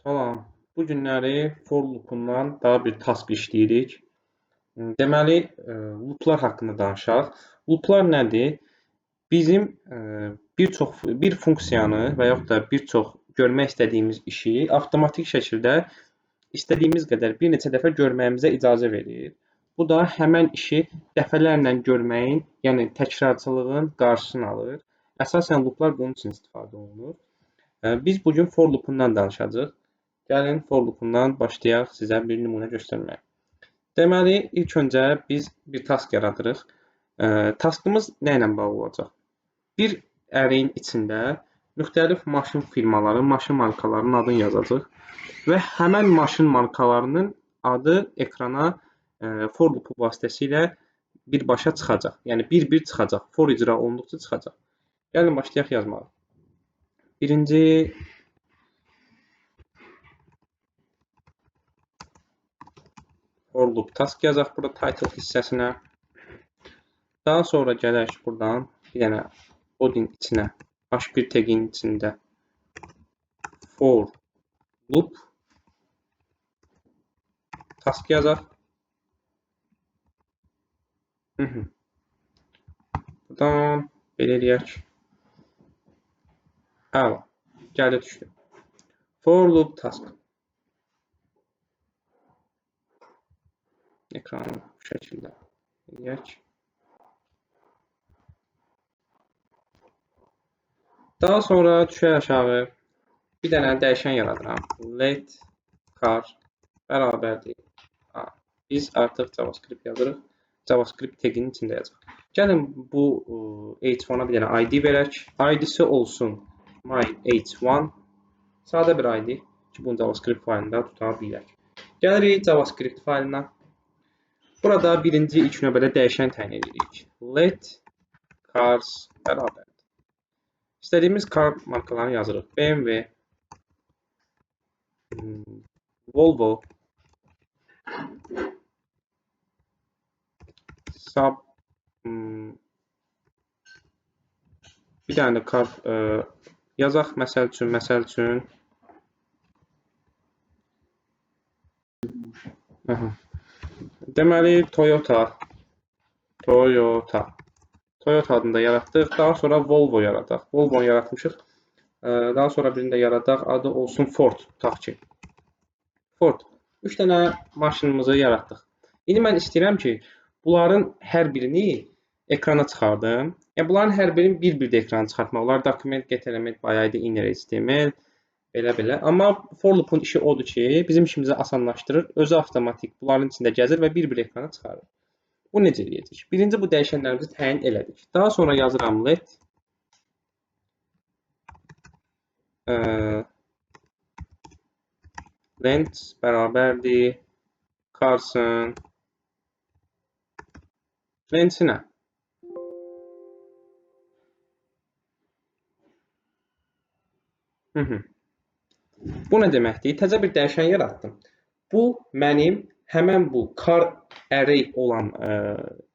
Salam. Bu günləri for loopundan daha bir task işləyirik. Deməli, looplar haqqında danışaq. Looplar nədir? Bizim bir funksiyanı və yaxud da bir çox görmək istədiyimiz işi avtomatik şəkildə istədiyimiz qədər bir neçə dəfə görməyimizə icazə verir. Bu da həmən işi dəfələrlə görməyin, yəni təkrarcılığın qarşısını alır. Əsasən looplar bunun üçün istifadə olunur. Biz bu gün for loopundan danışacağıq. Gəlin for loopundan başlayaq sizə bir nümunə göstərməyə. Deməli, ilk öncə biz bir task yaradırıq. Taskımız nə ilə bağlı olacaq? Bir əriyin içində müxtəlif maşın firmaları, maşın markalarının adını yazacağıq və həmən maşın markalarının adı ekrana for loopu vasitəsilə birbaşa çıxacaq. Yəni bir-bir çıxacaq. For icra olunduqca çıxacaq. Gəlin başlayaq yazmağa. Birinci for loop task yazaq burada title hissəsinə. Daha sonra gələk buradan bir dənə body içinə h1 tagin içində for loop task yazaq. Buradan belə eləyək. Əla. Gəldi düşdü. For loop task. Ekranı bu şəkildə eləyək. Daha sonra düşək aşağı. Bir dənə dəyişən yaradıram. Let car bərabərdir. Biz artıq JavaScript yazırıq. JavaScript taginin içində yazacaq. Gəlin bu h1-a bir dənə ID verək. ID-si olsun my h1. Sadə bir ID ki, bunu JavaScript faylında tuta bilək. Gəlirik JavaScript faylına. Burada birinci ilk növbədə dəyişən təyin edirik. Let cars bərabərdir. İstədiyimiz car markalarını yazırıq. BMW, Volvo, Saab, bir dənə də car yazaq məsəl üçün. Deməli Toyota adında yaratdıq. Daha sonra Volvo yaradaq. Volvo yaratmışıq. Daha sonra birini də yaradaq. Adı olsun Ford. Tutaq ki. Ford. 3 dənə maşınımızı yaratdıq. İndi mən istəyirəm ki, bunların hər birini ekrana çıxardım. Yəni bunların hər birini bir-bir də ekrana çıxartmaq olar. Document, get element, by id, inner HTML belə. Amma for loop'un işi odur ki, bizim işimizi asanlaşdırır. Özü avtomatik bunların içində gəzir və bir-bir ekrana çıxarır. Bu necə eləyəcək? Birinci bu dəyişənlərimizi təyin elədik. Daha sonra yazıram let length bərabərdir Carson length-nə. Bu nə deməkdir? Təzə bir dəyişən yaratdım. Bu mənim həmən bu car array olan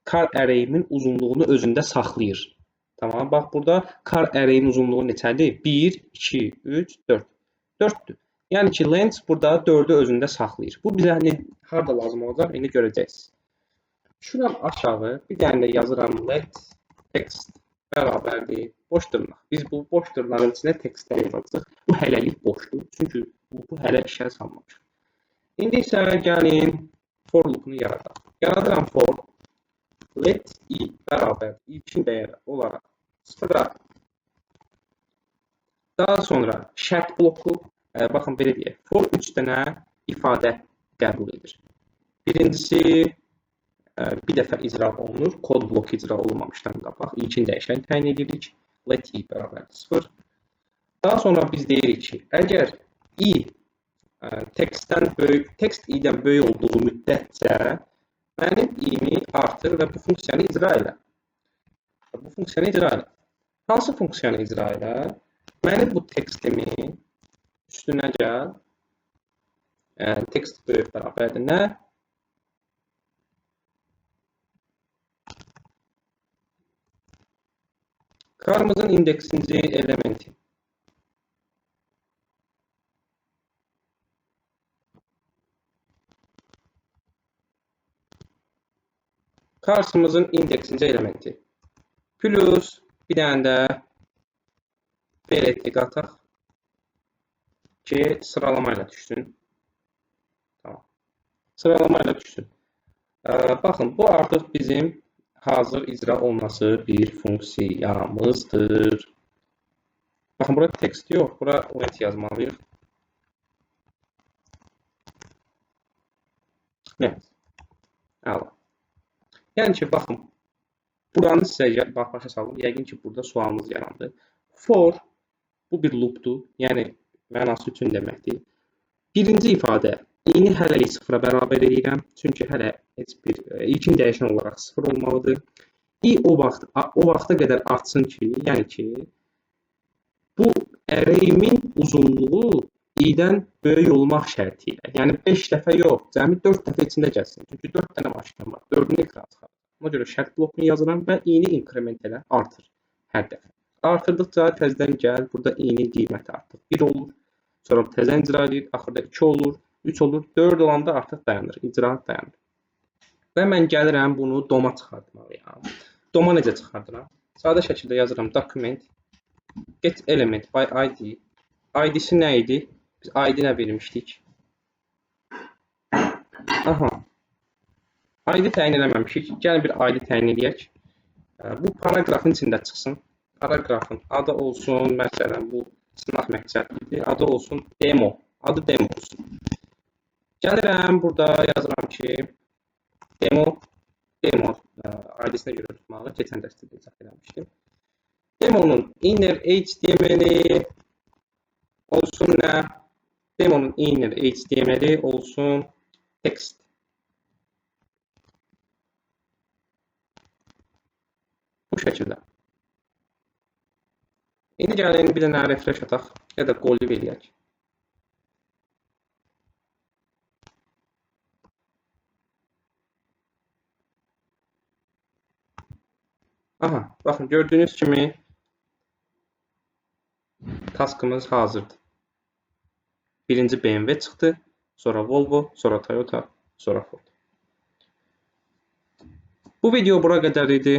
car array-imin uzunluğunu özündə saxlayır. Tamam, bax burada car array-in uzunluğu neçədir? 1, 2, 3, 4. 4-dür. Yəni ki, length burada 4-ü özündə saxlayır. Bu bizə harda lazım olacaq? İndi görəcəksiniz. Şuram aşağı, bir dənə də yazıram let text bərabərdir boş dırnaq. Biz bu boş dırnağın içinə tekstlər yazacağıq. Bu hələlik boşdur. Çünki bu hələ işə salmamışıq. İndi isə gəlin for loop'unu yaradaq. Yaradıram for let i bərabər ilkin dəyər olaraq 0-a. Daha sonra şərt bloku, baxın belə deyək. For 3 dənə ifadə qəbul edir. Birincisi bir dəfə icra olunur. Kod bloku icra olunmamışdan qabaq ilkin dəyişən təyin edirik. Let i bərabərdir 0. Daha sonra biz deyirik ki, əgər i tekstdən böyük, tekst i-dən böyük olduğu müddətcə mənim i-mi artır və bu funksiyanı icra elə. Hansı funksiyanı icra elə? Mənim bu tekstimi üstünə gəl. Tekst böyük bərabərdir nə? Karımızın indeksinci elementi. Karşımızın indeksinci elementi. Plus bir dənə də belirtdik ataq ki, sıralamayla düşsün. Tamam. Sıralamayla düşsün. Baxın, bu artıq bizim hazır icra olması bir funksiyamızdır. Baxın, bura text yox, bura wait yazmalıyıq. Evet. Əla. Yəni ki, baxın, buranı sizə başa salım. Yəqin ki, burada sualınız yarandı. For, bu bir loopdur. Yəni, mənası üçün deməkdir. Birinci ifadə, i-ni hələlik sıfıra bərabər edirəm. Çünki hələ heç bir ilkin dəyişən olaraq sıfır olmalıdır. I o vaxta qədər artsın ki, yəni ki, bu ərayimin uzunluğu i-dən böyük olmaq şərti ilə. Yəni 5 dəfə yox, cəmi 4 dəfə içində gəlsin. Çünki 4 dənə maşınım var. 4-ünü ekrana çıxarır. Ona görə şərt blokunu yazıram və i-ni inkrement elə artır hər dəfə. Artırdıqca təzədən gəl, burada i-nin qiyməti artıq 1 olur. Sonra təzədən icra edir, axırda 2 olur, 3 olur, 4 olanda artıq dayanır, icra dayanır. Və mən gəlirəm bunu DOM-a çıxartmalıyam. DOM-a necə çıxardıram? Sadə şəkildə yazıram document get element by id. ID-si nə idi? Biz ID nə vermişdik? Aha. ID təyin eləməmişik. Gəlin bir ID təyin edək. Bu paragrafın içində çıxsın. Paragrafın adı olsun, məsələn, bu sınaq məqsədidir. Adı olsun demo. Adı demo olsun. Gəlirəm, burada yazıram ki, demo ID-sinə görə tutmalı. Keçən dərsdə izah eləmişdim. Demonun inner HTML-i olsun nə? Demonun inner HTML-i olsun text. Bu şəkildə. İndi gəlin bir dənə refresh ataq ya da qolib eləyək. Aha, baxın, gördüyünüz kimi taskımız hazırdır. Birinci BMW çıxdı, sonra Volvo, sonra Toyota, sonra Ford. Bu video bura qədər idi.